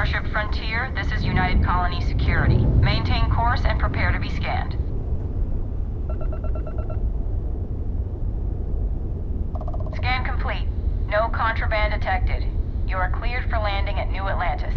Starship Frontier, this is United Colony Security. Maintain course and prepare to be scanned. Scan complete. No contraband detected. You are cleared for landing at New Atlantis.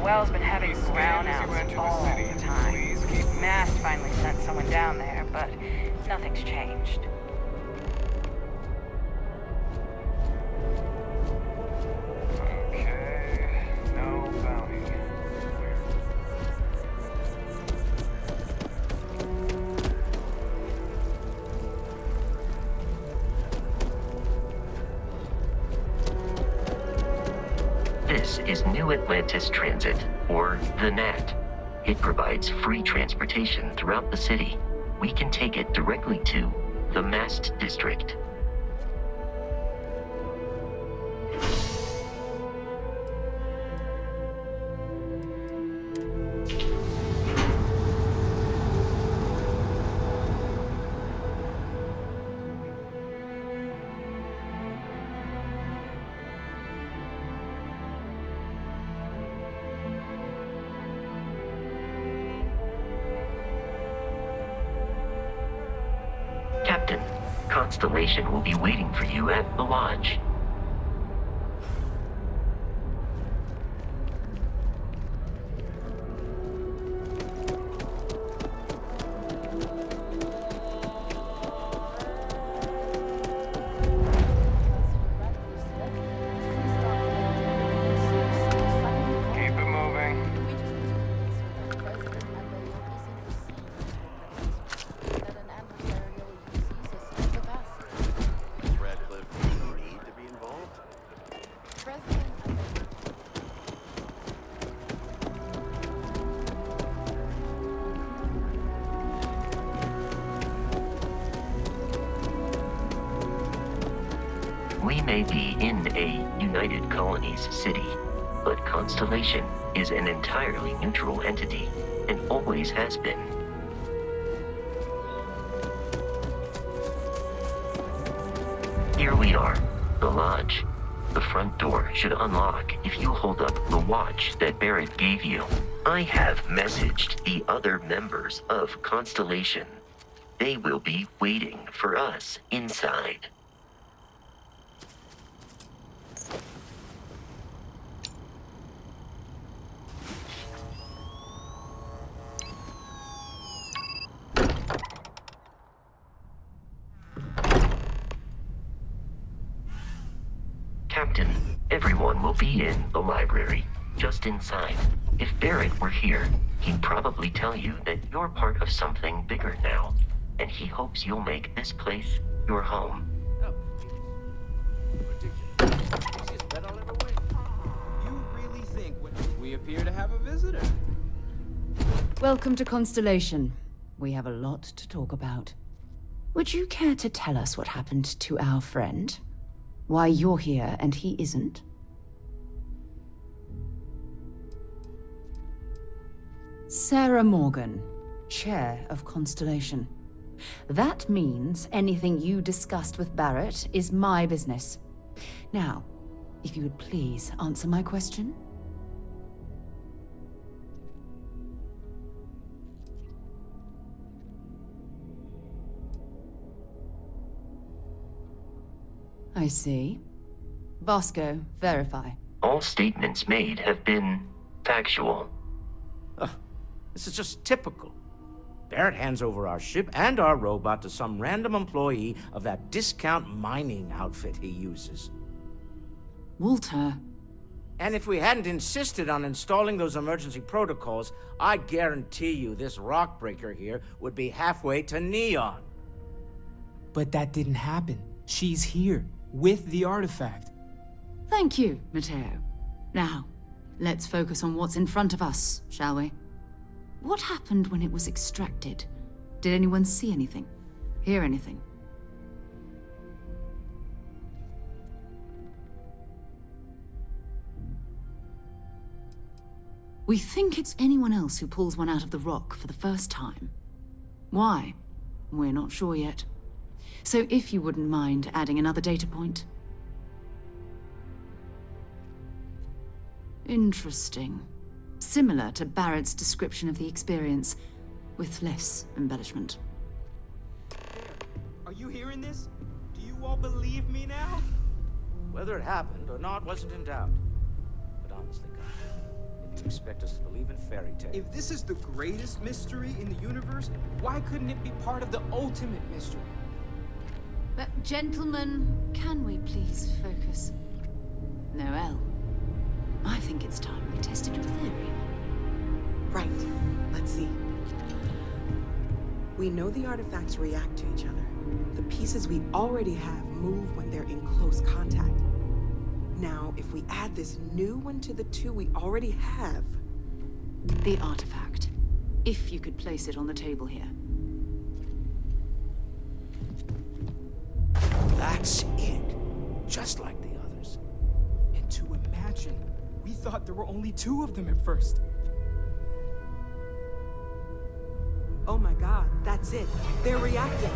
Well's been having brownouts all the time. Mast finally sent someone down there, but nothing's changed. Okay, no bounty. This is New Atlantis Transit, or the NAT. It provides free transportation throughout the city. We can take it directly to the Mast District. Captain, Constellation will be waiting for you at the lodge. We may be in a United Colonies city, but Constellation is an entirely neutral entity, and always has been. Here we are, the lodge. The front door should unlock if you hold up the watch that Barrett gave you. I have messaged the other members of Constellation. They will be waiting for us inside. Captain, everyone will be in the library, just inside. If Barrett were here, he'd probably tell you that you're part of something bigger now. and he hopes you'll make this place your home. Oh, ridiculous. Easiest bet I'll ever win. You really think we appear to have a visitor? Welcome to Constellation. We have a lot to talk about. Would you care to tell us what happened to our friend? Why you're here and he isn't? Sarah Morgan, Chair of Constellation. That means anything you discussed with Barrett is my business. Now, if you would please answer my question. I see. Vasco, verify. All statements made have been factual. This is just typical. Barrett hands over our ship and our robot to some random employee of that discount mining outfit he uses. Walter. And if we hadn't insisted on installing those emergency protocols, I guarantee you this rock breaker here would be halfway to Neon. But that didn't happen. She's here, with the artifact. Thank you, Matteo. Now, let's focus on what's in front of us, shall we? What happened when it was extracted? Did anyone see anything? Hear anything? We think it's anyone else who pulls one out of the rock for the first time. Why? We're not sure yet. So if you wouldn't mind adding another data point. Interesting. Similar to Barrett's description of the experience, with less embellishment. Are you hearing this? Do you all believe me now? Whether it happened or not wasn't in doubt. But honestly, guys, if you expect us to believe in fairy tales... If this is the greatest mystery in the universe, why couldn't it be part of the ultimate mystery? But gentlemen, can we please focus? Noelle, I think it's time we tested your theory. Right. Let's see. We know the artifacts react to each other. The pieces we already have move when they're in close contact. Now, if we add this new one to the two we already have... The artifact. If you could place it on the table here. That's it. Just like the others. And to imagine, we thought there were only 2 of them at first. Oh my god, that's it. They're reacting.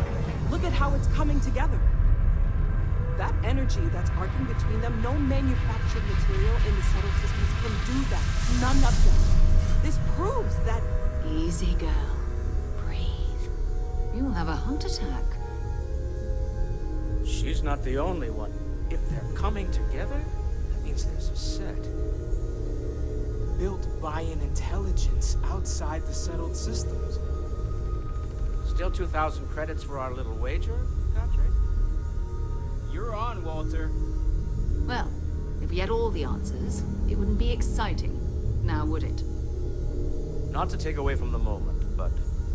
Look at how it's coming together. That energy that's arcing between them, no manufactured material in the subtle systems can do that. None of them. This proves that... Easy, girl. Breathe. You'll have a heart attack. She's not the only one. If they're coming together, that means there's a set. Built by an intelligence outside the settled systems. Still 2,000 credits for our little wager, Country? You're on, Walter. Well, if we had all the answers, it wouldn't be exciting. Now would it? Not to take away from the moment, but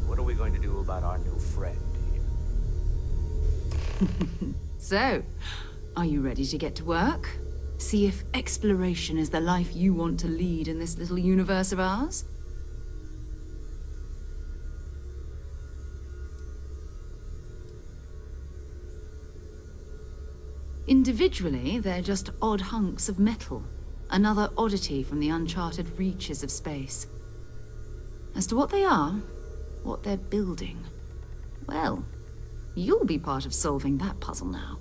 what are we going to do about our new friend here? So, are you ready to get to work? See if exploration is the life you want to lead in this little universe of ours? Individually, they're just odd hunks of metal. Another oddity from the uncharted reaches of space. As to what they are, what they're building, well, you'll be part of solving that puzzle now.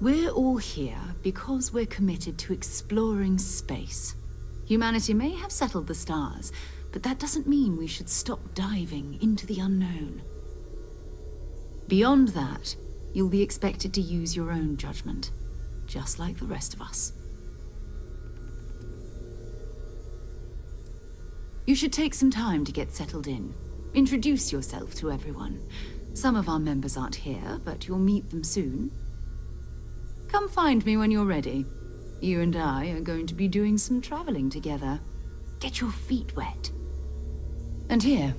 We're all here because we're committed to exploring space. Humanity may have settled the stars, but that doesn't mean we should stop diving into the unknown. Beyond that, you'll be expected to use your own judgment, just like the rest of us. You should take some time to get settled in. Introduce yourself to everyone. Some of our members aren't here, but you'll meet them soon. Come find me when you're ready. You and I are going to be doing some traveling together. Get your feet wet. And here,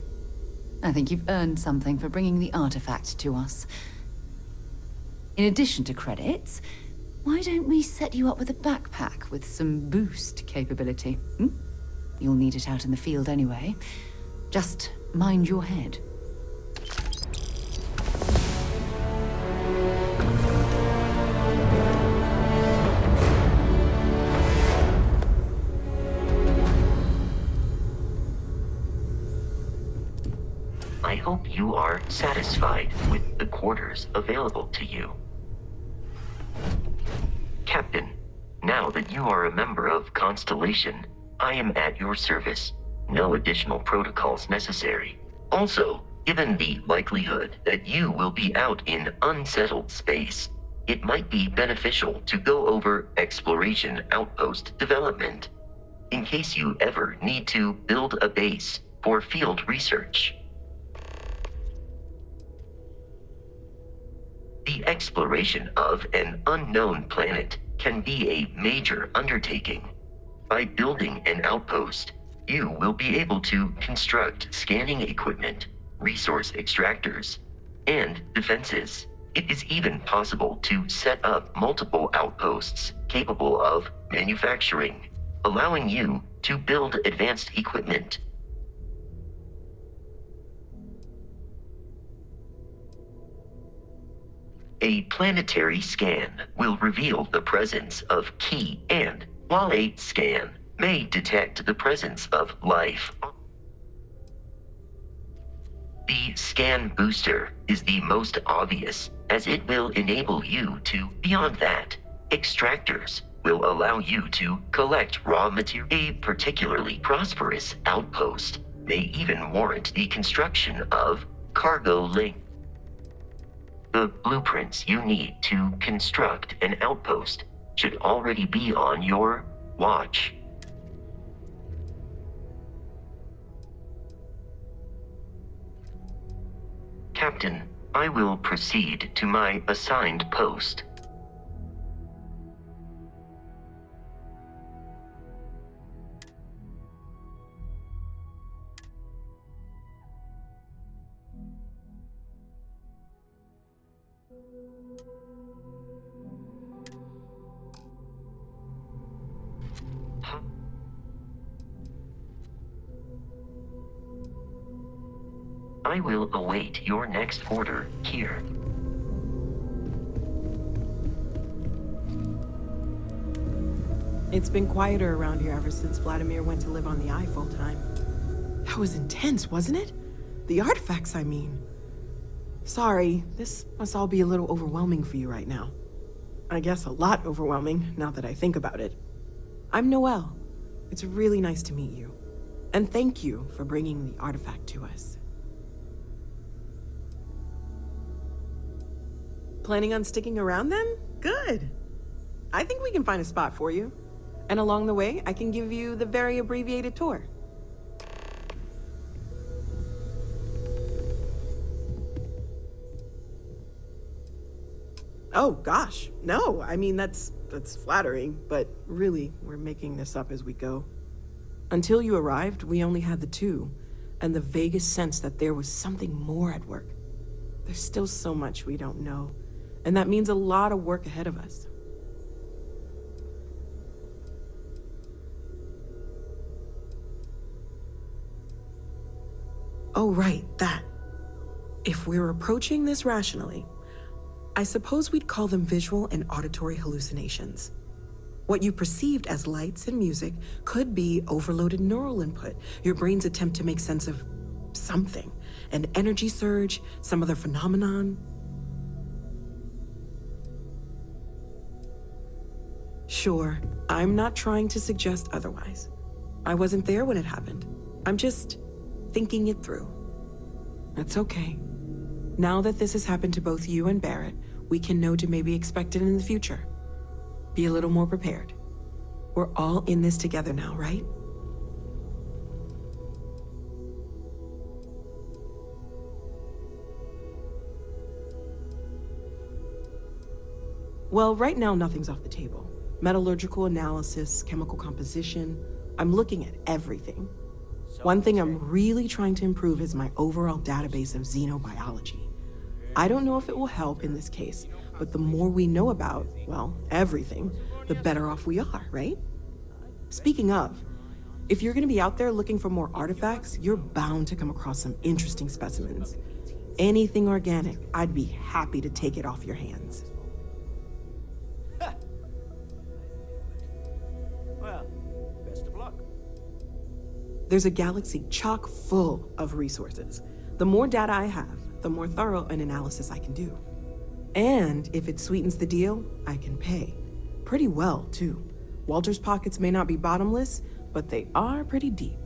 I think you've earned something for bringing the artifact to us. In addition to credits, why don't we set you up with a backpack with some boost capability? Hmm? You'll need it out in the field anyway. Just mind your head. I hope you are satisfied with the quarters available to you. Captain, now that you are a member of Constellation, I am at your service. No additional protocols necessary. Also, given the likelihood that you will be out in unsettled space, it might be beneficial to go over exploration outpost development, in case you ever need to build a base for field research. The exploration of an unknown planet can be a major undertaking. By building an outpost, you will be able to construct scanning equipment, resource extractors, and defenses. It is even possible to set up multiple outposts capable of manufacturing, allowing you to build advanced equipment. A planetary scan will reveal the presence of key, and while a scan may detect the presence of life, the scan booster is the most obvious, as it will enable you to. Beyond that, extractors will allow you to collect raw material. A particularly prosperous outpost may even warrant the construction of cargo link. The blueprints you need to construct an outpost should already be on your watch. Captain, I will proceed to my assigned post. I will await your next order here. It's been quieter around here ever since Vladimir went to live on the Eye full time. That was intense, wasn't it? The artifacts, I mean. Sorry, this must all be a little overwhelming for you right now. I guess a lot overwhelming, now that I think about it. I'm Noelle. It's really nice to meet you. And thank you for bringing the artifact to us. Planning on sticking around then? Good. I think we can find a spot for you. And along the way, I can give you the very abbreviated tour. Oh gosh, no, I mean that's flattering, but really, we're making this up as we go. Until you arrived, we only had the two, and the vaguest sense that there was something more at work. There's still so much we don't know, and that means a lot of work ahead of us. Oh, right, that. If we're approaching this rationally, I suppose we'd call them visual and auditory hallucinations. What you perceived as lights and music could be overloaded neural input, your brain's attempt to make sense of something, an energy surge, some other phenomenon. Sure, I'm not trying to suggest otherwise. I wasn't there when it happened. I'm just thinking it through. That's okay. Now that this has happened to both you and Barrett, we can know to maybe expect it in the future. Be a little more prepared. We're all in this together now, right? Well, right now nothing's off the table. Metallurgical analysis, chemical composition. I'm looking at everything. One thing I'm really trying to improve is my overall database of xenobiology. I don't know if it will help in this case, but the more we know about, well, everything, the better off we are, right? Speaking of, if you're gonna be out there looking for more artifacts, you're bound to come across some interesting specimens. Anything organic, I'd be happy to take it off your hands. Well, best of luck. There's a galaxy chock full of resources. The more data I have, the more thorough an analysis I can do. And if it sweetens the deal, I can pay. Pretty well, too. Walter's pockets may not be bottomless, but they are pretty deep.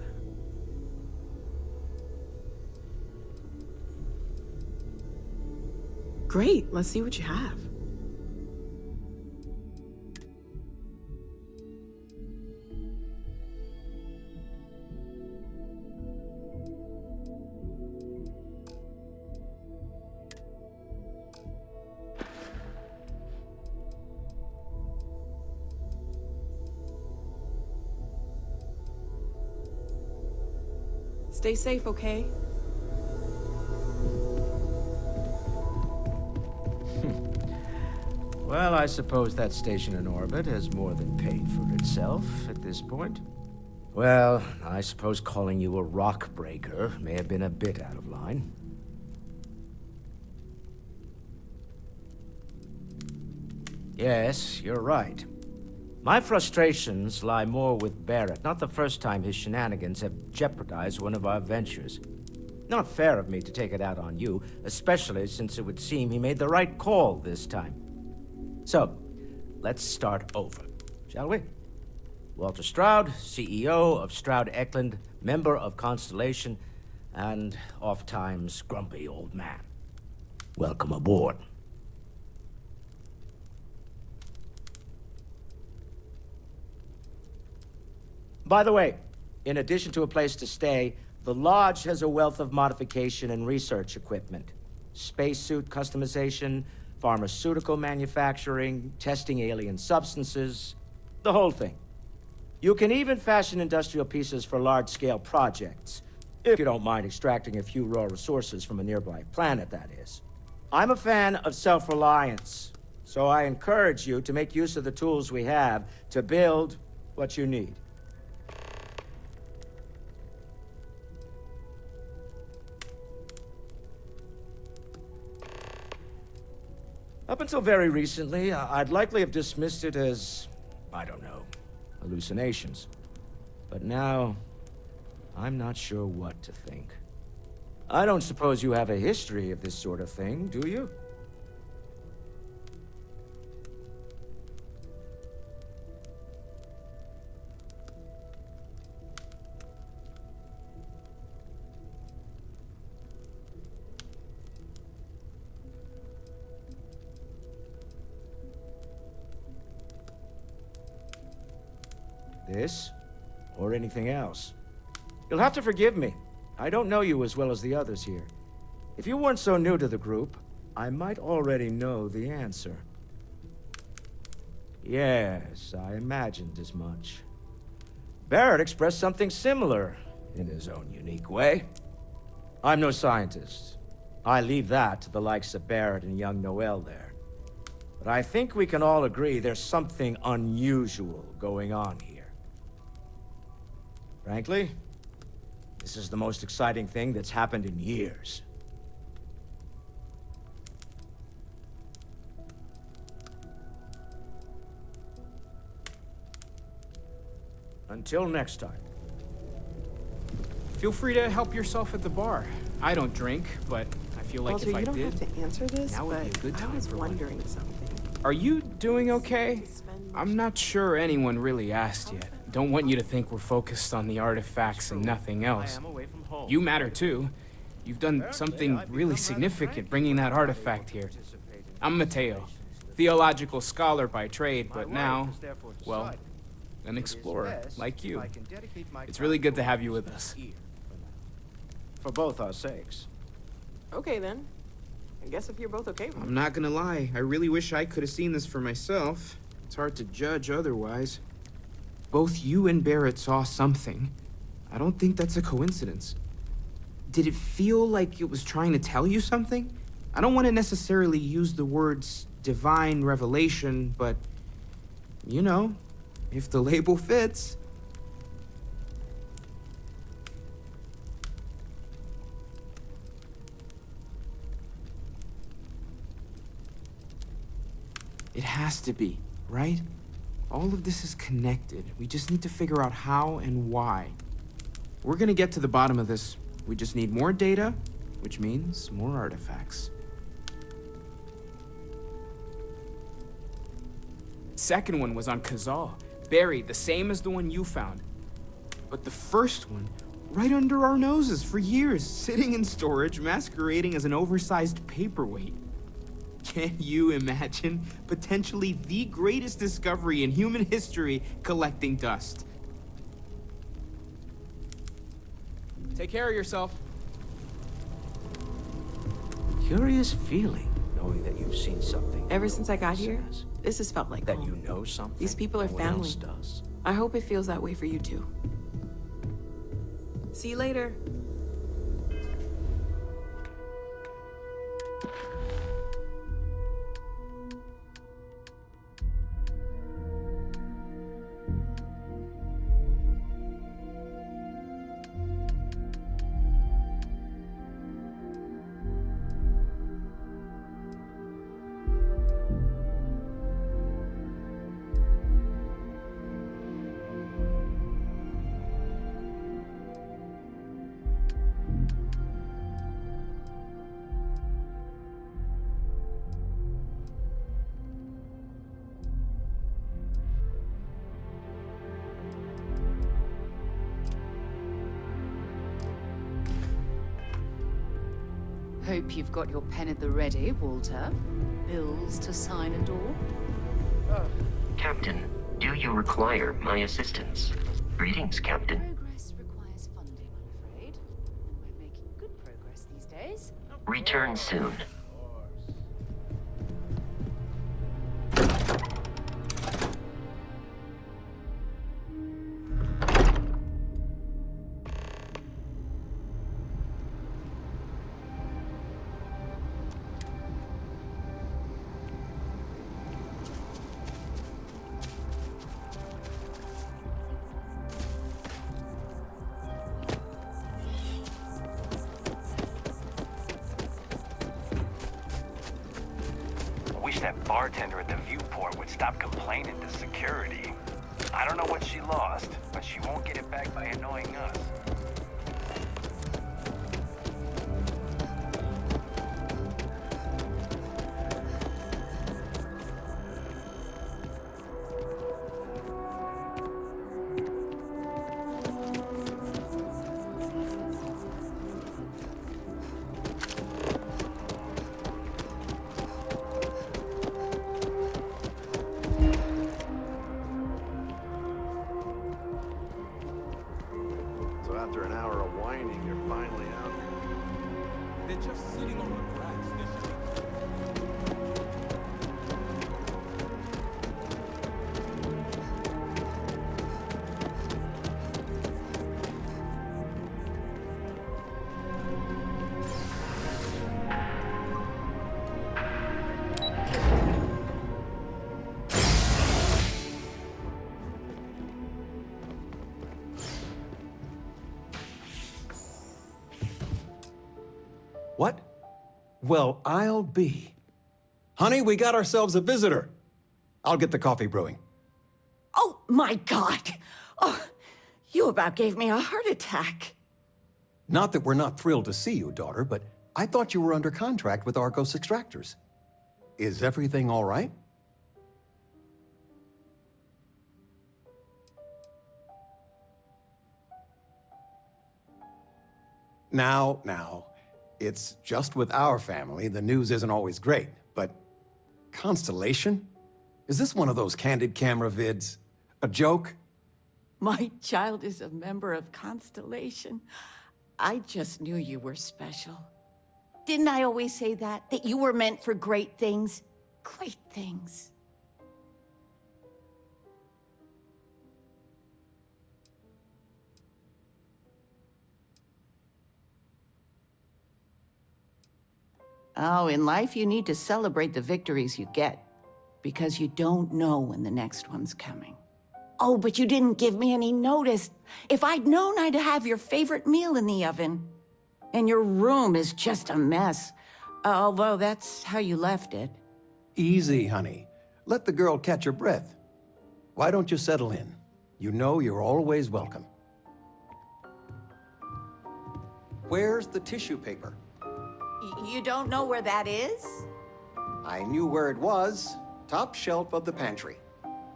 Great, let's see what you have. Stay safe, okay? Well, I suppose that station in orbit has more than paid for itself at this point. Well, I suppose calling you a rock breaker may have been a bit out of line. Yes, you're right. My frustrations lie more with Barrett. Not the first time his shenanigans have jeopardized one of our ventures. Not fair of me to take it out on you, especially since it would seem he made the right call this time. So, let's start over, shall we? Walter Stroud, CEO of Stroud Eklund, member of Constellation, and oft-times grumpy old man. Welcome aboard. By the way, in addition to a place to stay, the Lodge has a wealth of modification and research equipment. Spacesuit customization, pharmaceutical manufacturing, testing alien substances, the whole thing. You can even fashion industrial pieces for large-scale projects, if you don't mind extracting a few raw resources from a nearby planet, that is. I'm a fan of self-reliance, so I encourage you to make use of the tools we have to build what you need. Up until very recently, I'd likely have dismissed it as, I don't know, hallucinations. But now, I'm not sure what to think. I don't suppose you have a history of this sort of thing, do you? This, or anything else. You'll have to forgive me. I don't know you as well as the others here. If you weren't so new to the group, I might already know the answer. Yes, I imagined as much. Barrett expressed something similar, in his own unique way. I'm no scientist. I leave that to the likes of Barrett and young Noel there. But I think we can all agree there's something unusual going on here. Frankly, this is the most exciting thing that's happened in years. Until next time. Feel free to help yourself at the bar. I don't drink, but I feel like Walter, if I you don't did... have to answer this, now would be but a good I time was for one. wondering something. Are you doing okay? I'm not sure anyone really asked yet. Don't want you to think we're focused on the artifacts and nothing else. You matter too. You've done something really significant bringing that artifact here. I'm Mateo, theological scholar by trade, but now, well, an explorer like you. It's really good to have you with us. For both our sakes. Okay then. I guess if you're both okay with it. I'm not gonna lie, I really wish I could have seen this for myself. It's hard to judge otherwise. Both you and Barrett saw something. I don't think that's a coincidence. Did it feel like it was trying to tell you something? I don't want to necessarily use the words divine revelation, but, you know, if the label fits. It has to be, right? All of this is connected. We just need to figure out how and why. We're gonna get to the bottom of this. We just need more data, which means more artifacts. Second one was on Kazal, buried, the same as the one you found. But the first one, right under our noses for years, sitting in storage, masquerading as an oversized paperweight. Can you imagine potentially the greatest discovery in human history collecting dust? Take care of yourself. Curious feeling, knowing that you've seen something. Ever since I got here, says this has felt like that home. you know something. These people are no one family. else does. I hope it feels that way for you too. See you later. Hope you've got your pen at the ready, Walter. Bills to sign and all. Captain, do you require my assistance? Greetings, Captain. Progress requires funding, I'm afraid. And we're making good progress these days. Return soon. I wish that bartender at the viewport would stop complaining to security. I don't know what she lost, but she won't get it back by annoying us. So after an hour of whining, you're finally out here. They're just sitting on the grass. They should be... What? Well, I'll be. Honey, we got ourselves a visitor. I'll get the coffee brewing. Oh, my God. Oh, you about gave me a heart attack. Not that we're not thrilled to see you, daughter, but I thought you were under contract with Argos Extractors. Is everything all right? Now, it's just with our family. The news isn't always great, but Constellation? Is this one of those candid camera vids? A joke? My child is a member of Constellation. I just knew you were special. Didn't I always say that? That you were meant for great things? Great things. Oh, in life you need to celebrate the victories you get, because you don't know when the next one's coming. Oh, but you didn't give me any notice. If I'd known, I'd have your favorite meal in the oven. And your room is just a mess. Although that's how you left it. Easy, honey. Let the girl catch her breath. Why don't you settle in? You know you're always welcome. Where's the tissue paper? You don't know where that is? I knew where it was. Top shelf of the pantry.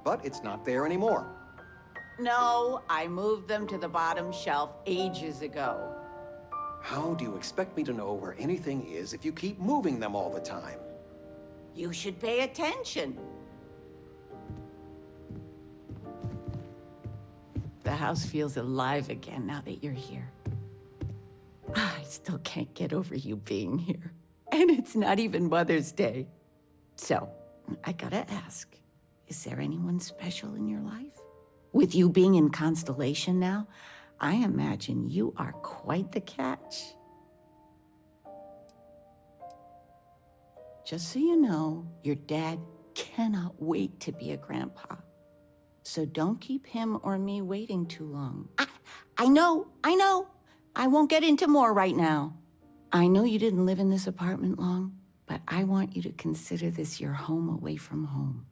But it's not there anymore. No, I moved them to the bottom shelf ages ago. How do you expect me to know where anything is if you keep moving them all the time? You should pay attention. The house feels alive again now that you're here. I still can't get over you being here. And it's not even Mother's Day. So, I gotta ask, is there anyone special in your life? With you being in Constellation now, I imagine you are quite the catch. Just so you know, your dad cannot wait to be a grandpa. So don't keep him or me waiting too long. I know. I won't get into more right now. I know you didn't live in this apartment long, but I want you to consider this your home away from home.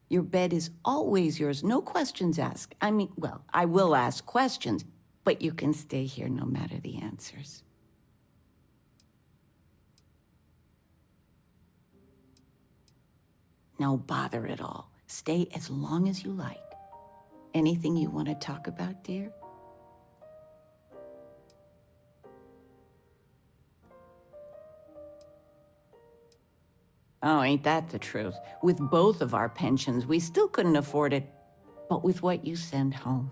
Your bed is always yours, no questions asked. I mean, well, I will ask questions, but you can stay here no matter the answers. No bother at all. Stay as long as you like. Anything you want to talk about, dear? Oh, ain't that the truth? With both of our pensions, we still couldn't afford it. But with what you send home,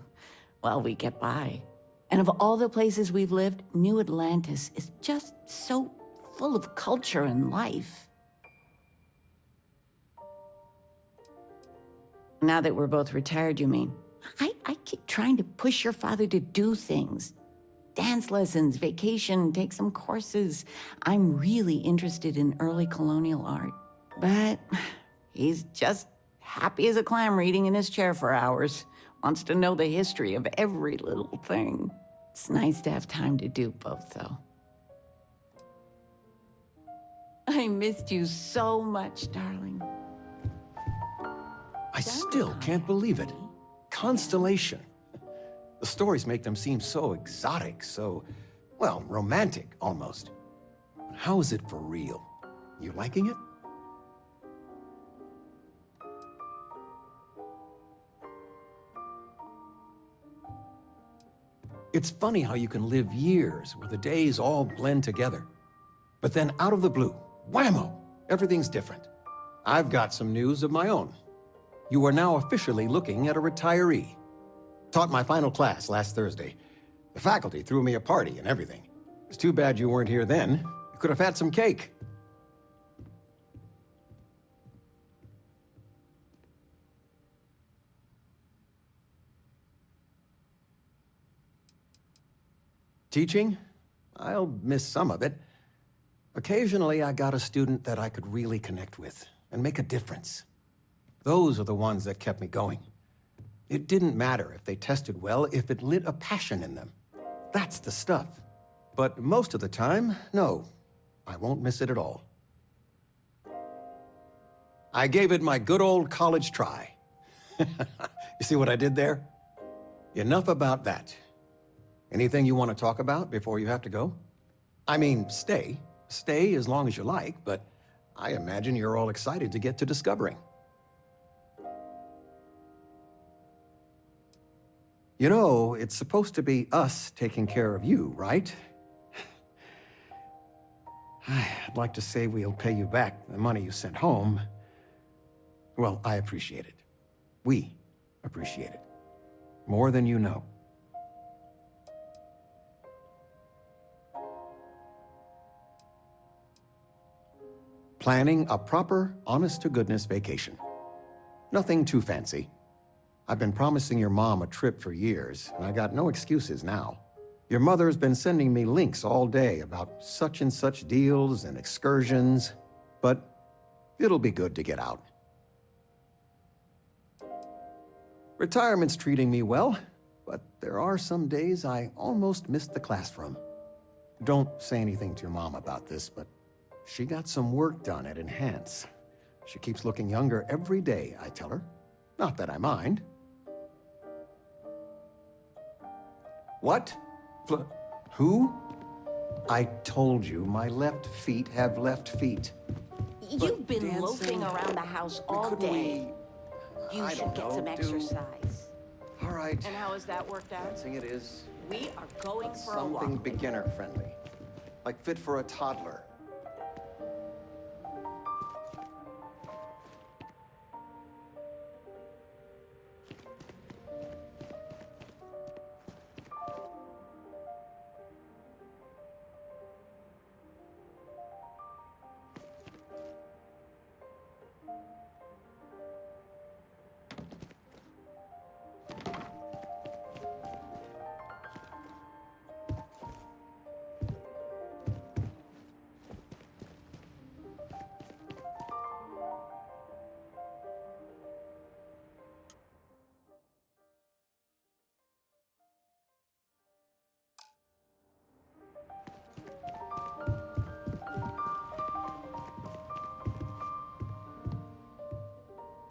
well, we get by. And of all the places we've lived, New Atlantis is just so full of culture and life. Now that we're both retired, you mean? I keep trying to push your father to do things. Dance lessons, vacation, take some courses. I'm really interested in early colonial art. But he's just happy as a clam reading in his chair for hours. Wants to know the history of every little thing. It's nice to have time to do both, though. I missed you so much, darling. I still can't believe it. Constellation. The stories make them seem so exotic, so, well, romantic, almost. How is it for real? You liking it? It's funny how you can live years where the days all blend together. But then out of the blue, whammo, everything's different. I've got some news of my own. You are now officially looking at a retiree. Taught my final class last Thursday. The faculty threw me a party and everything. It's too bad you weren't here then. You could have had some cake. Teaching? I'll miss some of it. Occasionally, I got a student that I could really connect with and make a difference. Those are the ones that kept me going. It didn't matter if they tested well, if it lit a passion in them. That's the stuff. But most of the time, no, I won't miss it at all. I gave it my good old college try. You see what I did there? Enough about that. Anything you want to talk about before you have to go? I mean, stay. Stay as long as you like, but I imagine you're all excited to get to discovering. You know, it's supposed to be us taking care of you, right? I'd like to say we'll pay you back the money you sent home. Well, I appreciate it. We appreciate it. More than you know. Planning a proper, honest-to-goodness vacation. Nothing too fancy. I've been promising your mom a trip for years, and I got no excuses now. Your mother's been sending me links all day about such and such deals and excursions, but it'll be good to get out. Retirement's treating me well, but there are some days I almost missed the class from. Don't say anything to your mom about this, but she got some work done at Enhance. She keeps looking younger every day, I tell her. Not that I mind. What? Who? I told you, my left feet have left feet. You've been loafing around the house all day. You I should don't get know, some do- exercise. All right. And how has that worked out? Dancing it is. We are going for a Something walk. beginner-friendly. Like fit for a toddler.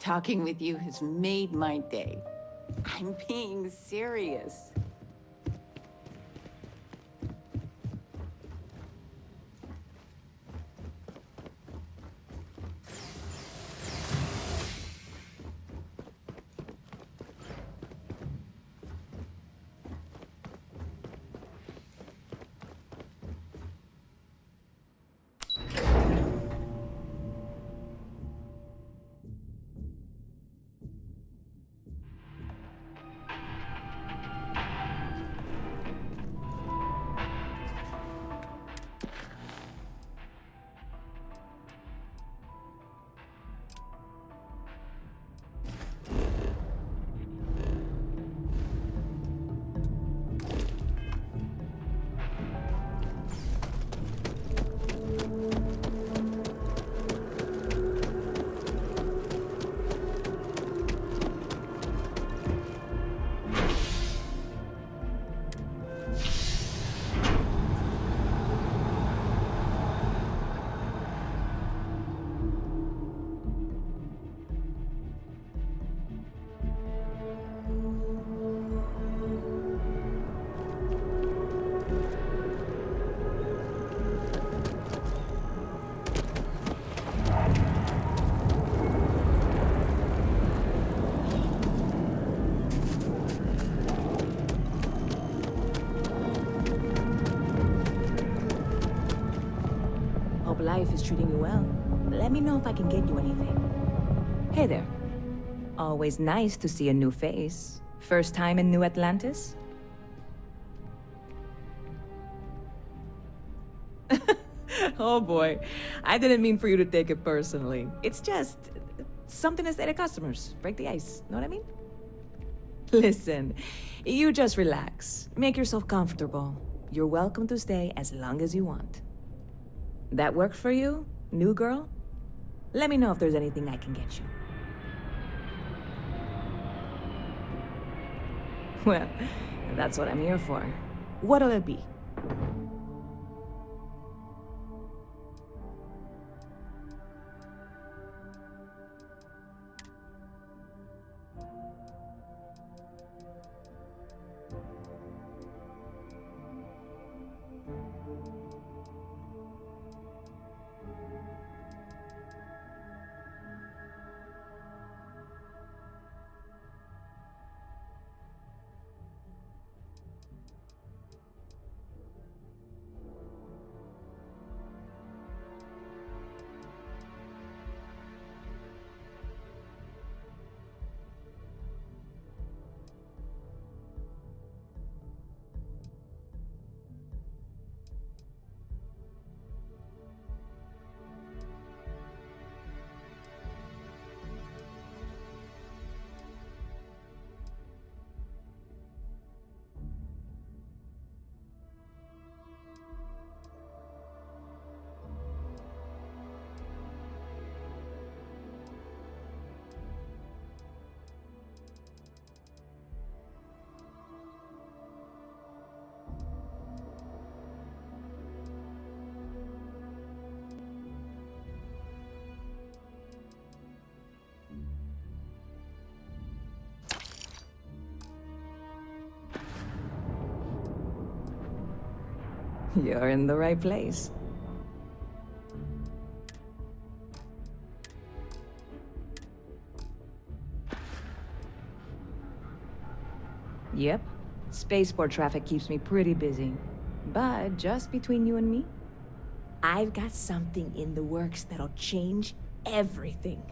Talking with you has made my day. I'm being serious. Hope life is treating you well. Let me know if I can get you anything. Hey there. Always nice to see a new face. First time in New Atlantis? Oh boy. I didn't mean for you to take it personally. It's just something to say to customers. Break the ice. Know what I mean? Listen, you just relax. Make yourself comfortable. You're welcome to stay as long as you want. That work for you, new girl? Let me know if there's anything I can get you. Well, that's what I'm here for. What'll it be? You're in the right place. Yep. Spaceport traffic keeps me pretty busy. But just between you and me, I've got something in the works that'll change everything.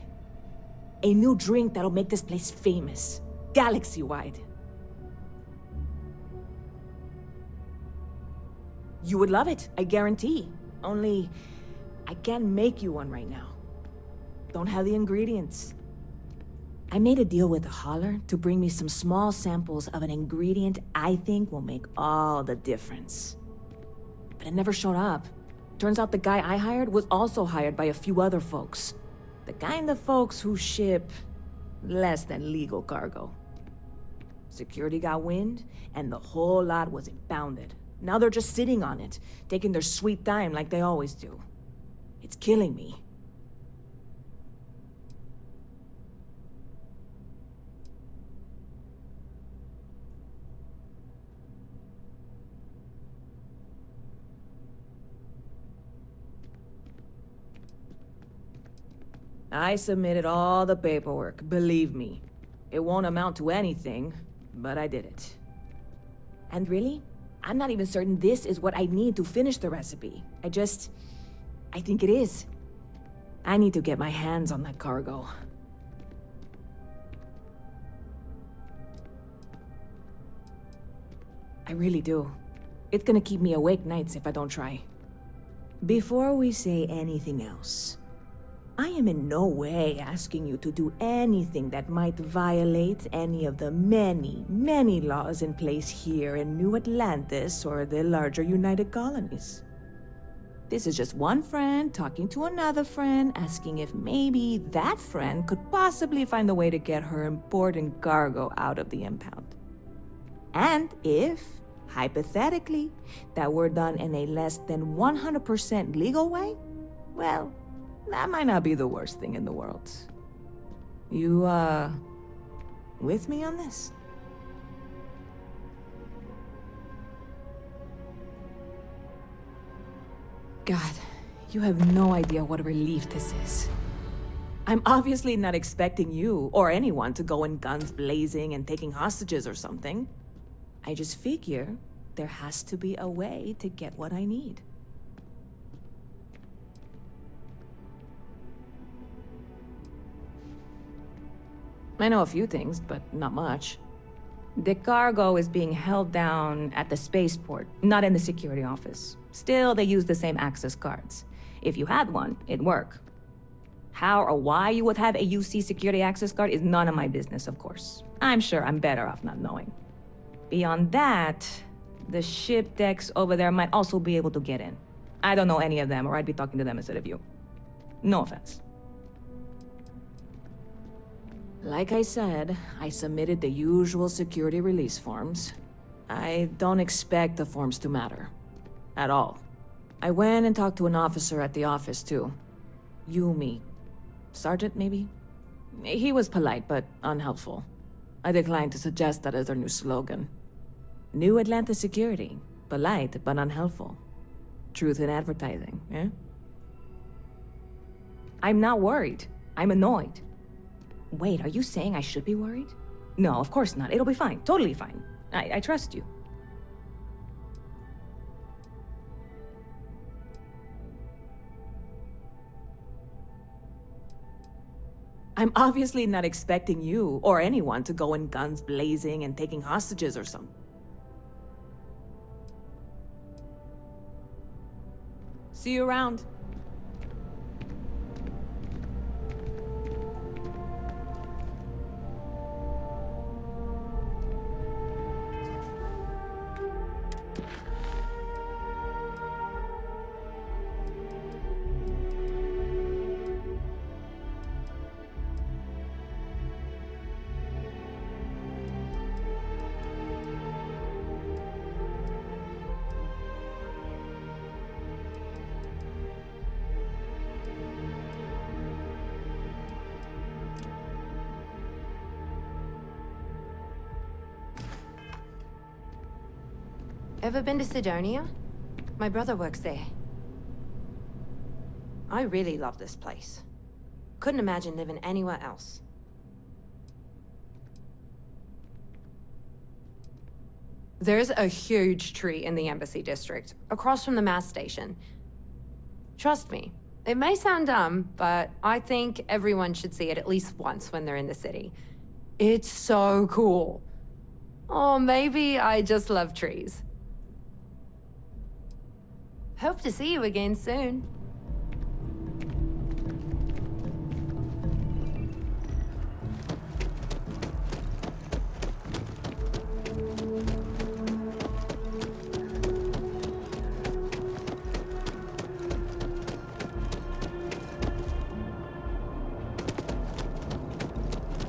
A new drink that'll make this place famous, galaxy-wide. You would love it, I guarantee. Only, I can't make you one right now. Don't have the ingredients. I made a deal with the hauler to bring me some small samples of an ingredient I think will make all the difference. But it never showed up. Turns out the guy I hired was also hired by a few other folks. The kind of folks who ship less than legal cargo. Security got wind, and the whole lot was impounded. Now they're just sitting on it, taking their sweet time like they always do. It's killing me. I submitted all the paperwork, believe me. It won't amount to anything, but I did it. And really, I'm not even certain this is what I need to finish the recipe. I think it is. I need to get my hands on that cargo. I really do. It's gonna keep me awake nights if I don't try. Before we say anything else, I am in no way asking you to do anything that might violate any of the many, many laws in place here in New Atlantis or the larger United Colonies. This is just one friend talking to another friend, asking if maybe that friend could possibly find a way to get her important cargo out of the impound. And if, hypothetically, that were done in a less than 100% legal way, well, that might not be the worst thing in the world. You, with me on this? God, you have no idea what a relief this is. I'm obviously not expecting you or anyone to go in guns blazing and taking hostages or something. I just figure there has to be a way to get what I need. I know a few things, but not much. The cargo is being held down at the spaceport, not in the security office. Still, they use the same access cards. If you had one, it'd work. How or why you would have a UC security access card is none of my business, of course. I'm sure I'm better off not knowing. Beyond that, the ship decks over there might also be able to get in. I don't know any of them, or I'd be talking to them instead of you. No offense. Like I said, I submitted the usual security release forms. I don't expect the forms to matter. At all. I went and talked to an officer at the office, too. Yumi. Sergeant, maybe? He was polite, but unhelpful. I declined to suggest that as their new slogan. New Atlantis Security. Polite, but unhelpful. Truth in advertising, eh? I'm not worried. I'm annoyed. Wait, are you saying I should be worried? No, of course not. It'll be fine. Totally fine. I trust you. I'm obviously not expecting you or anyone to go in guns blazing and taking hostages or something. See you around. Ever been to Sidonia? My brother works there. I really love this place. Couldn't imagine living anywhere else. There's a huge tree in the Embassy District, across from the mass station. Trust me, it may sound dumb, but I think everyone should see it at least once when they're in the city. It's so cool. Or maybe I just love trees. Hope to see you again soon.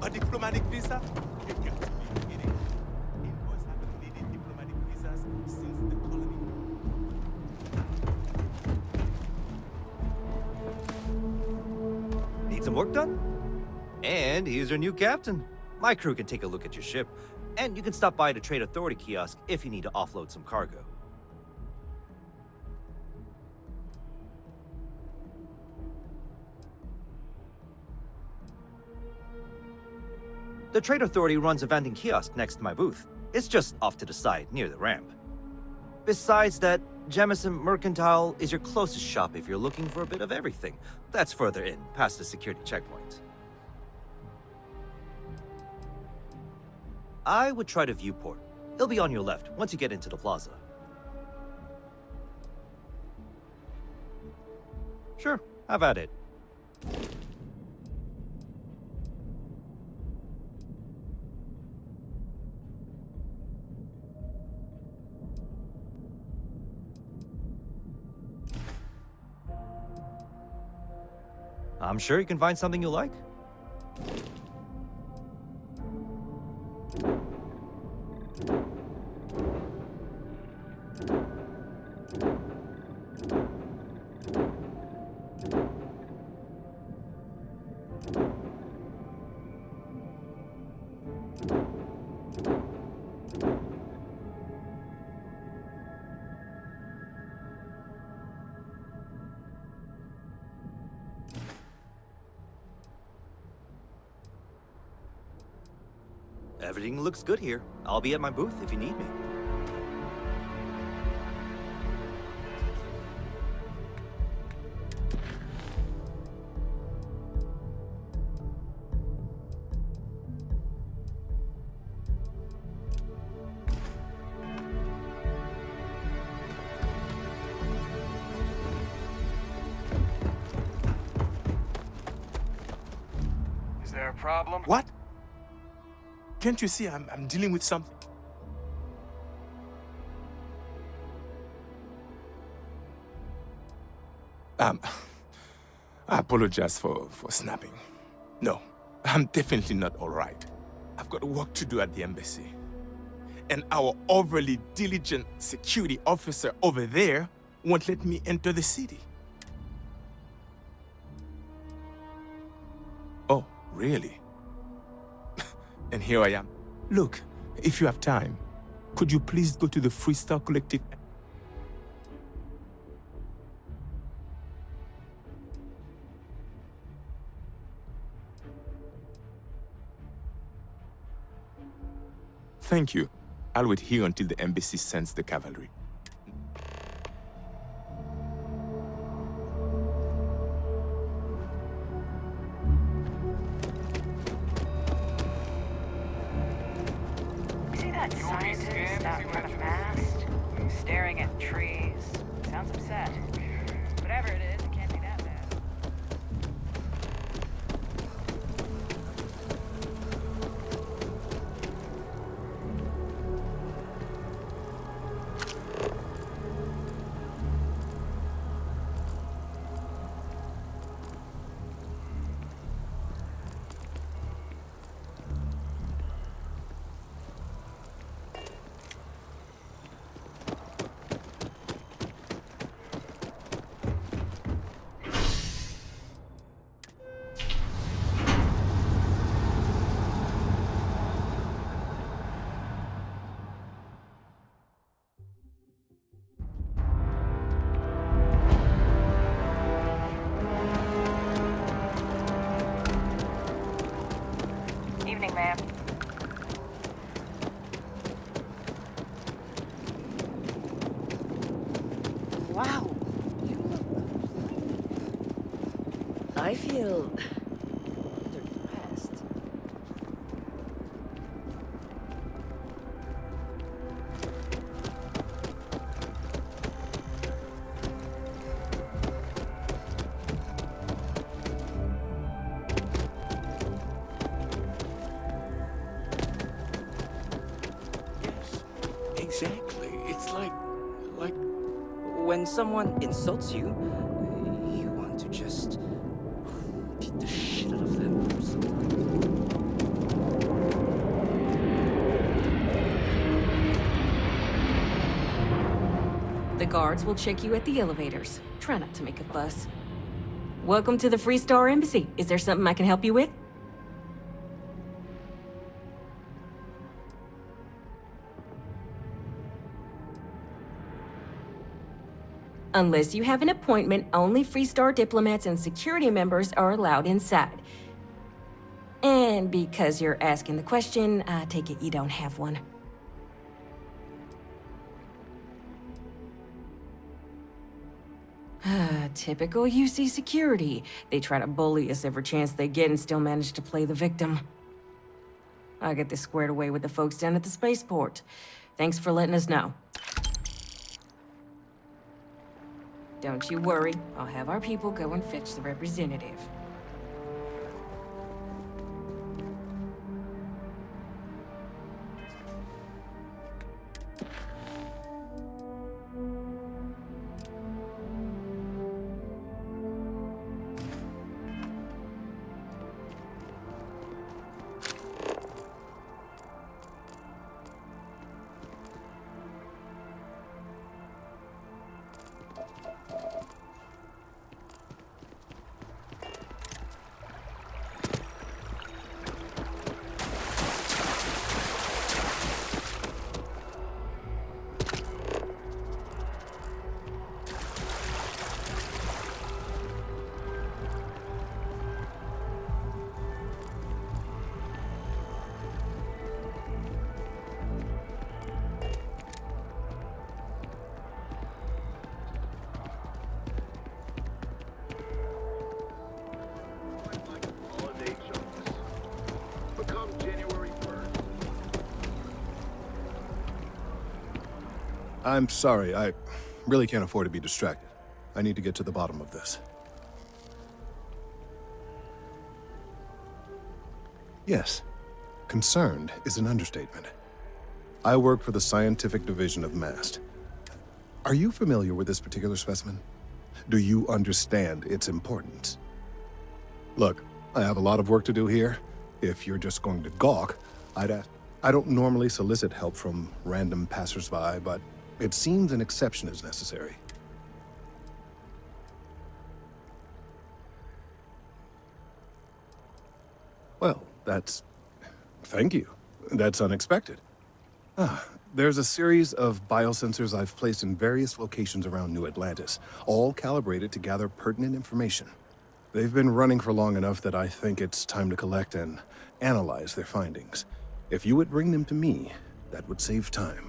A diplomatic visa? You got to be kidding. Invoice have been needing diplomatic visas since the colony. Need some work done? And he's your new captain. My crew can take a look at your ship, and you can stop by the Trade Authority kiosk if you need to offload some cargo. The Trade Authority runs a vending kiosk next to my booth. It's just off to the side, near the ramp. Besides that, Jemison Mercantile is your closest shop if you're looking for a bit of everything. That's further in, past the security checkpoint. I would try the viewport. It'll be on your left, once you get into the plaza. Sure, have at it. I'm sure you can find something you like. Everything looks good here. I'll be at my booth if you need me. Is there a problem? What? Can't you see I'm dealing with something? I apologize for snapping. No, I'm definitely not all right. I've got work to do at the embassy. And our overly diligent security officer over there won't let me enter the city. Oh, really? And here I am. Look, if you have time, could you please go to the Freestar Collective? Thank you. I'll wait here until the embassy sends the cavalry. See that scientist out in front of mast? Staring at trees. Sounds upset. Whatever it is, it can't be that bad. Evening, ma'am. Wow. I feel underdressed. Yes, exactly. It's like When someone insults you, you want to just beat the shit out of them. The guards will check you at the elevators. Try not to make a fuss. Welcome to the Free Star Embassy. Is there something I can help you with? Unless you have an appointment, only Free Star diplomats and security members are allowed inside. And because you're asking the question, I take it you don't have one. Typical UC security. They try to bully us every chance they get and still manage to play the victim. I'll get this squared away with the folks down at the spaceport. Thanks for letting us know. Don't you worry. I'll have our people go and fetch the representative. I'm sorry, I really can't afford to be distracted. I need to get to the bottom of this. Yes, concerned is an understatement. I work for the scientific division of MAST. Are you familiar with this particular specimen? Do you understand its importance? Look, I have a lot of work to do here. If you're just going to gawk, I'd ask. I don't normally solicit help from random passersby, but it seems an exception is necessary. Well, thank you. That's unexpected. There's a series of biosensors I've placed in various locations around New Atlantis, all calibrated to gather pertinent information. They've been running for long enough that I think it's time to collect and analyze their findings. If you would bring them to me, that would save time.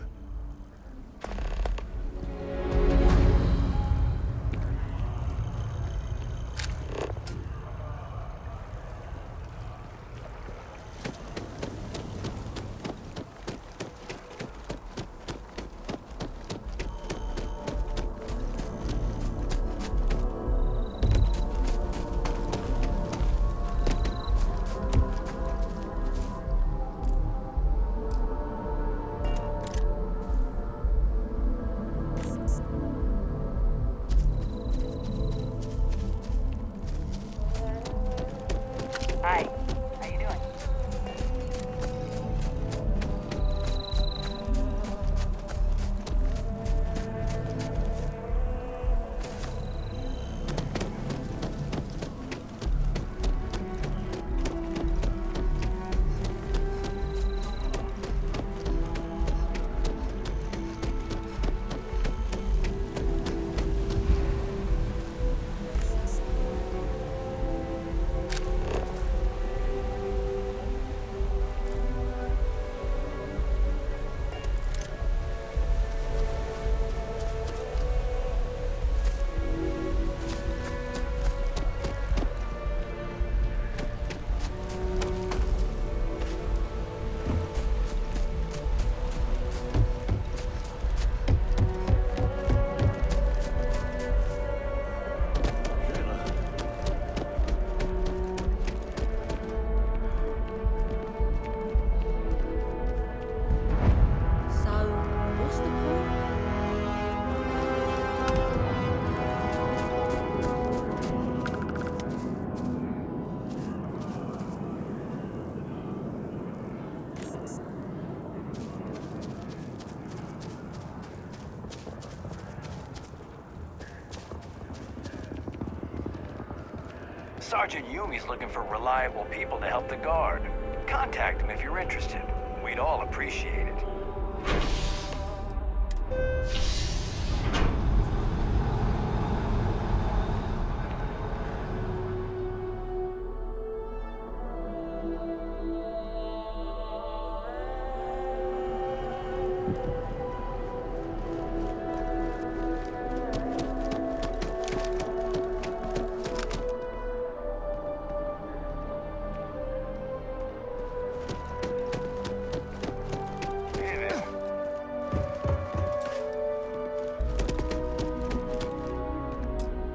Sergeant Yumi's looking for reliable people to help the guard. Contact him if you're interested. We'd all appreciate it.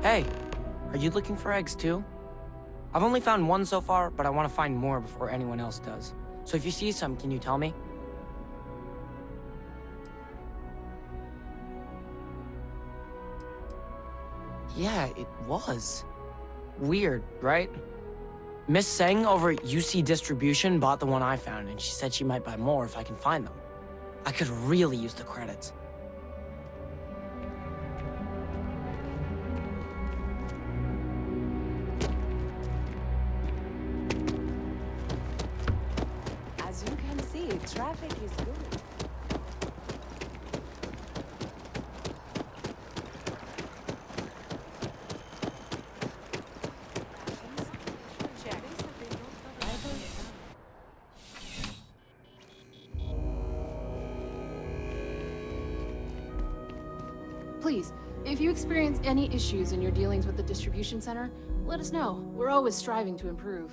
Hey, are you looking for eggs too? I've only found one so far, but I want to find more before anyone else does. So if you see some, can you tell me? Yeah, it was. Weird, right? Miss Seng over at UC Distribution bought the one I found, and she said she might buy more if I can find them. I could really use the credits. As you can see, traffic is good. Please, if you experience any issues in your dealings with the distribution center, let us know. We're always striving to improve.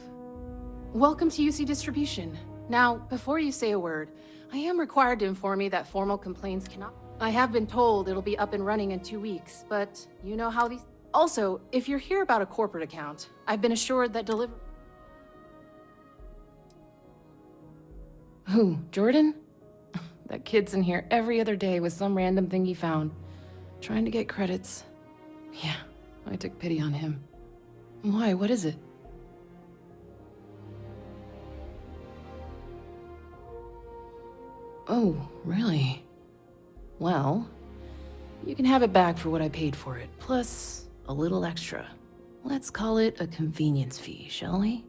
Welcome to UC Distribution. Now, before you say a word, I am required to inform you that formal complaints cannot... I have been told it'll be up and running in 2 weeks, but you know how these... Also, if you're here about a corporate account, I've been assured that Who, Jordan? That kid's in here every other day with some random thing he found. Trying to get credits. Yeah, I took pity on him. Why, what is it? Oh, really? Well, you can have it back for what I paid for it, plus a little extra. Let's call it a convenience fee, shall we?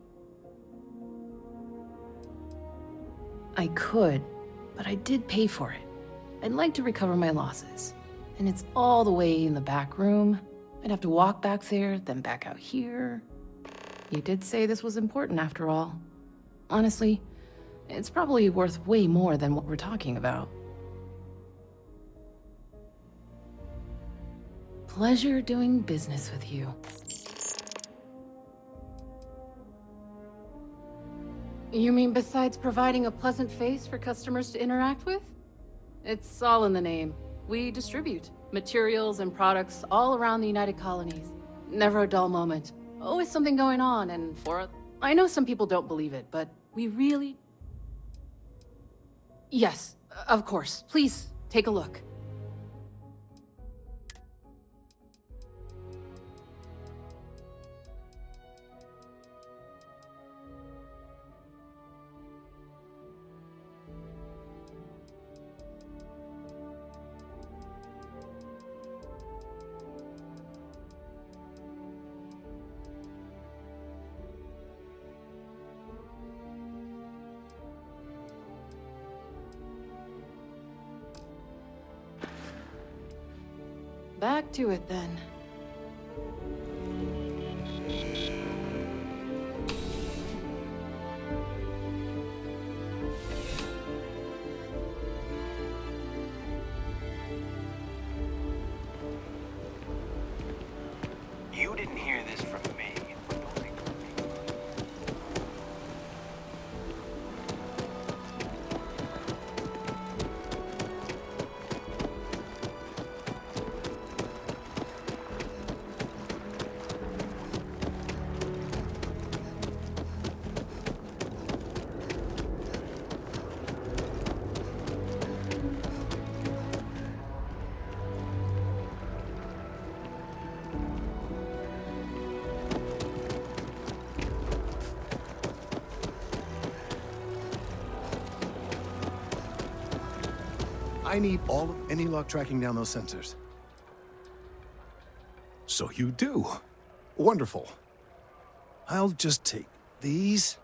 I could, but I did pay for it. I'd like to recover my losses. And it's all the way in the back room. I'd have to walk back there, then back out here. You did say this was important after all. Honestly, it's probably worth way more than what we're talking about. Pleasure doing business with you. You mean besides providing a pleasant face for customers to interact with? It's all in the name. We distribute materials and products all around the United Colonies. Never a dull moment. Always something going on, and I know some people don't believe it, but we really... Yes, of course. Please, take a look. Back to it, then. You didn't hear this from me. I need all of any luck tracking down those sensors. So you do. Wonderful. I'll just take these,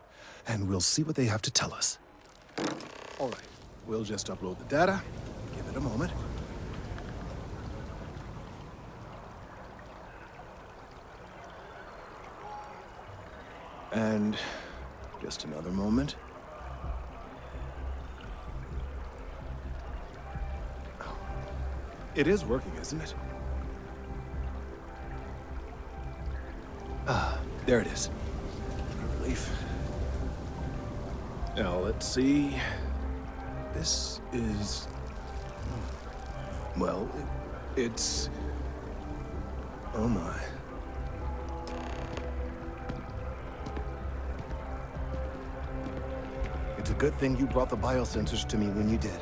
and we'll see what they have to tell us. All right, we'll just upload the data. Give it a moment. And just another moment. Oh. It is working, isn't it? Ah, there it is. Relief. Now, let's see. This is... Well, it's... Oh my. It's a good thing you brought the biosensors to me when you did.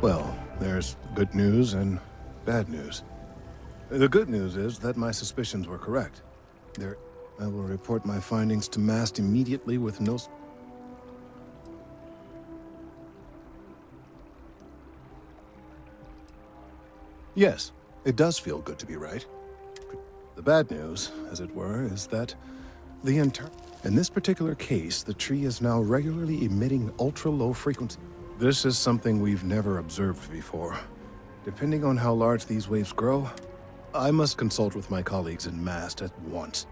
Well, there's good news and bad news. The good news is that my suspicions were correct. I will report my findings to MAST immediately with no... Yes, it does feel good to be right. The bad news, as it were, is that in this particular case, the tree is now regularly emitting ultra-low frequency. This is something we've never observed before. Depending on how large these waves grow, I must consult with my colleagues in MAST at once.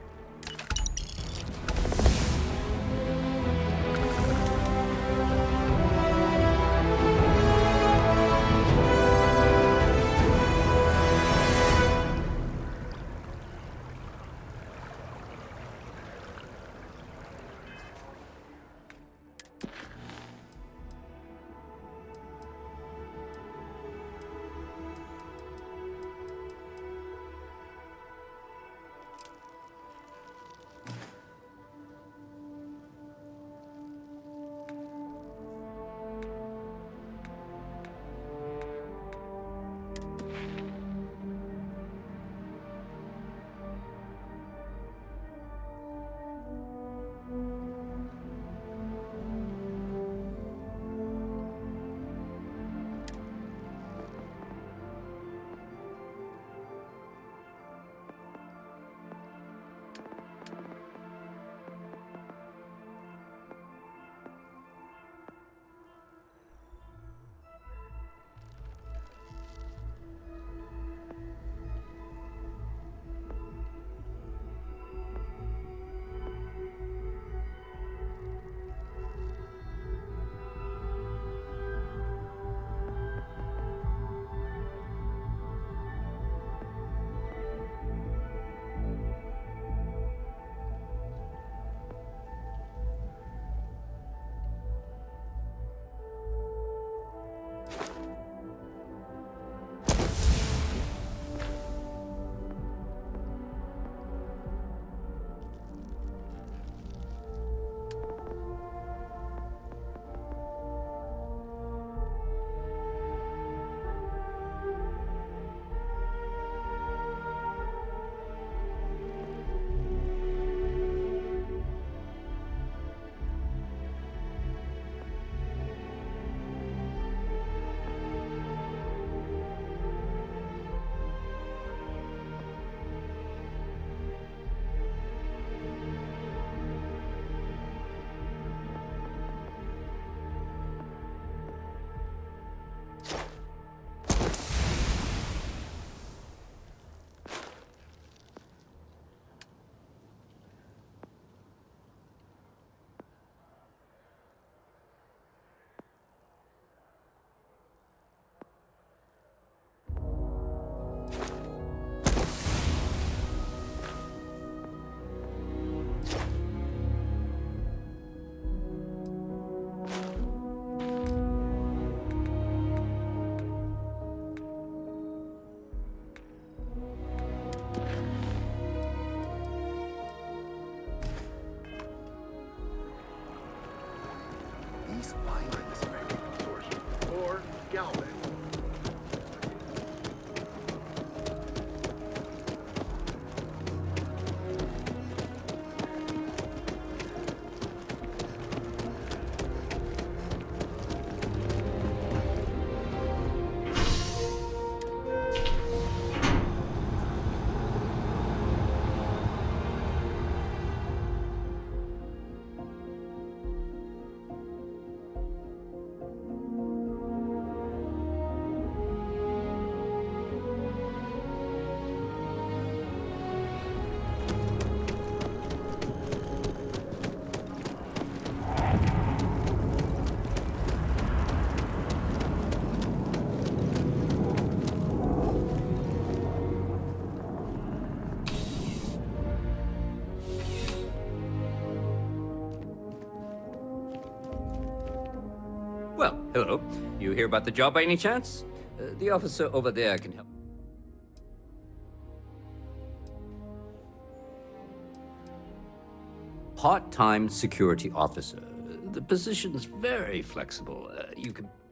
Well, hello. You hear about the job by any chance? The officer over there can help. Part-time security officer. The position's very flexible.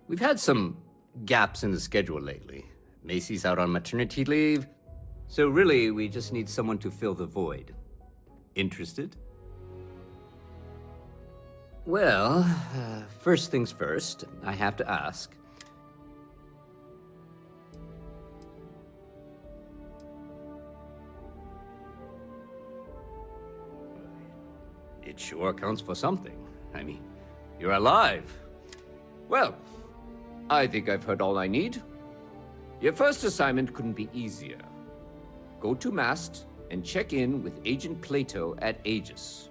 We've had some gaps in the schedule lately. Macy's out on maternity leave. So really, we just need someone to fill the void. Interested? Well, first things first, I have to ask. It sure counts for something. I mean, you're alive. Well, I think I've heard all I need. Your first assignment couldn't be easier. Go to Mast and check in with Agent Plato at Aegis.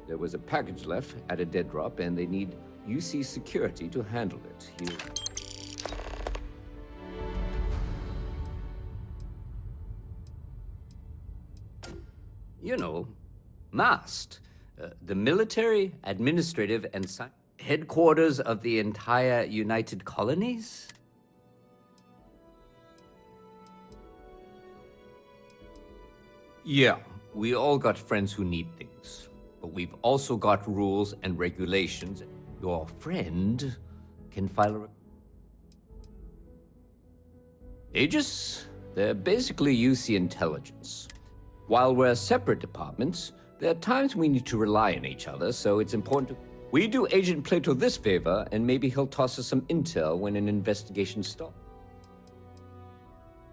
There was a package left at a dead drop, and they need UC security to handle it. You know, Mast, the military, administrative, and headquarters of the entire United Colonies? Yeah, we all got friends who need things. But we've also got rules and regulations. Your friend can file a... Aegis? They're basically UC intelligence. While we're separate departments, there are times we need to rely on each other, so it's important to... We do Agent Plato this favor, and maybe he'll toss us some intel when an investigation stops.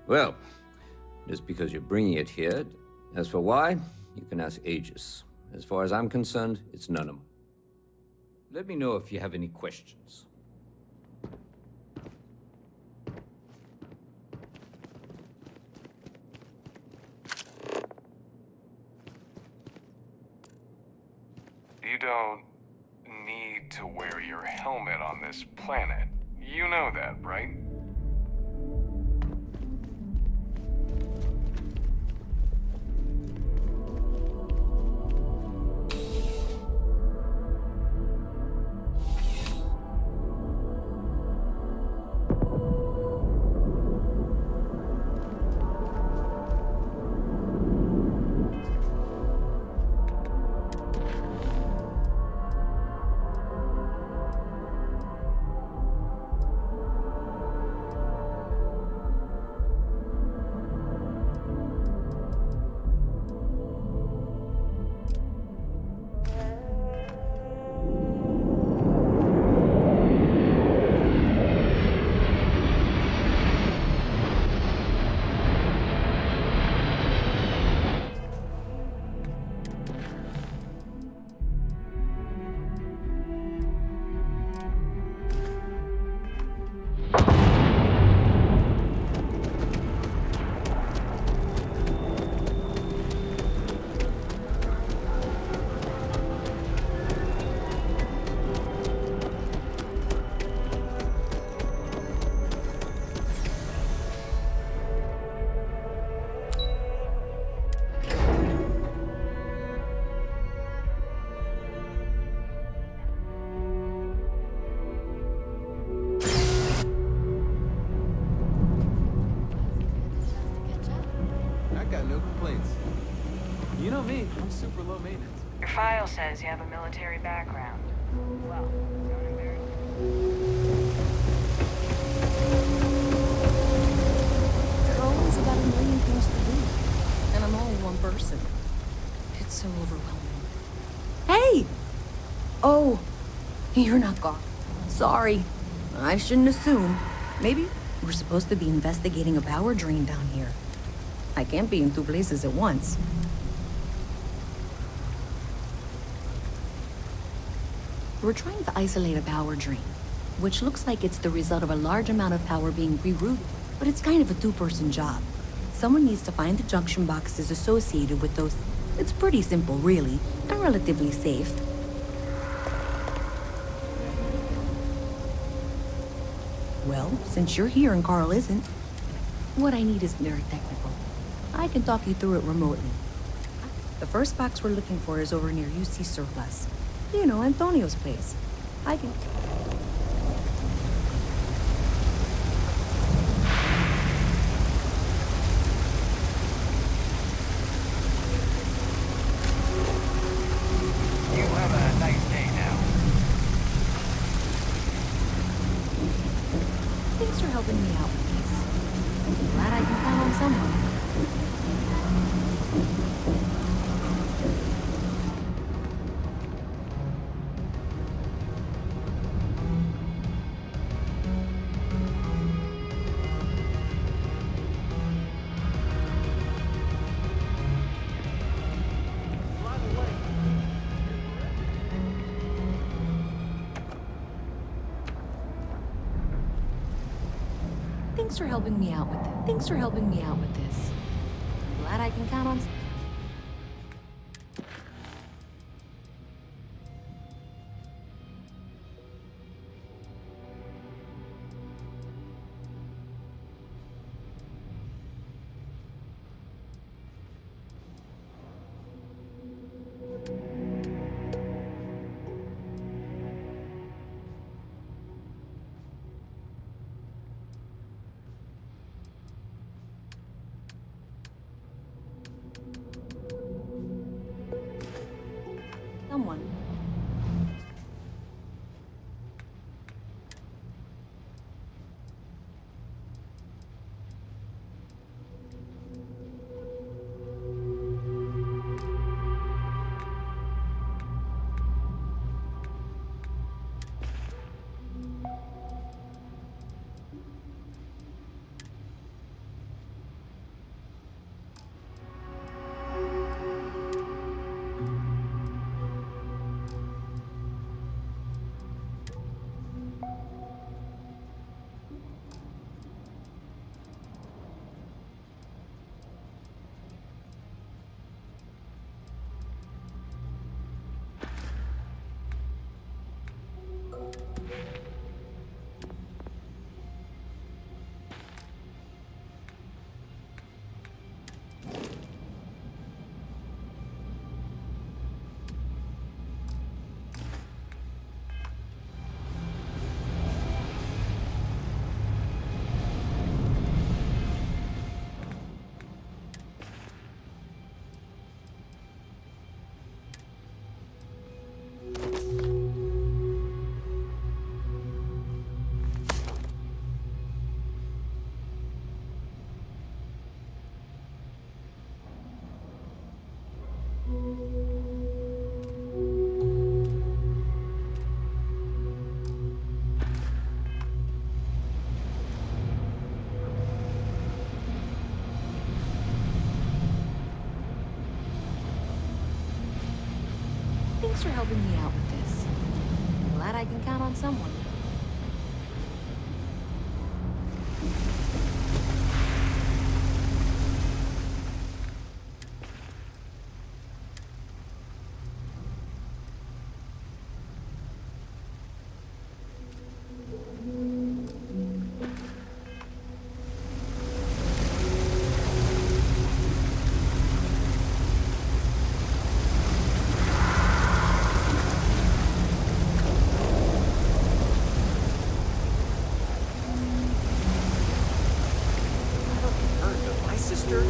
Well, just because you're bringing it here. As for why, you can ask Aegis. As far as I'm concerned, it's none of mine. Let me know if you have any questions. You don't need to wear your helmet on this planet. You know that, right? You know me, I'm super low maintenance. Your file says you have a military background. Well, don't embarrass There are always about a million things to do, and I'm only one person. It's so overwhelming. Hey! Oh, you're not gone. Sorry. I shouldn't assume. Maybe we're supposed to be investigating a power drain down here. I can't be in two places at once. We're trying to isolate a power drain, which looks like it's the result of a large amount of power being rerouted, but it's kind of a two-person job. Someone needs to find the junction boxes associated with those. It's pretty simple, really, and relatively safe. Well, since you're here and Carl isn't, what I need isn't very technical. I can talk you through it remotely. The first box we're looking for is over near UC Surplus. You know, Antonio's place. I can... helping me out with this. Glad I can count on someone. Thanks for helping me out with this. Thanks for helping me out with this. Glad I can count on. Someone. Thanks for helping me out with this. Glad I can count on someone.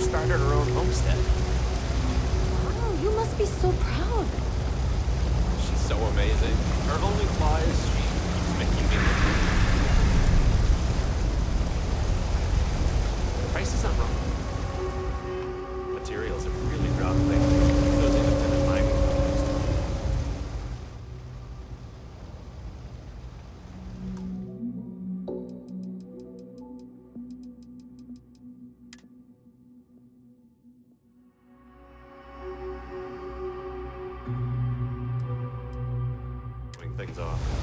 Started her own homestead. Wow, you must be so proud. She's so amazing. Her only flaw is she keeps making me look. The price is not wrong. Materials have really dropped lately. Those independent mining companies. Things off.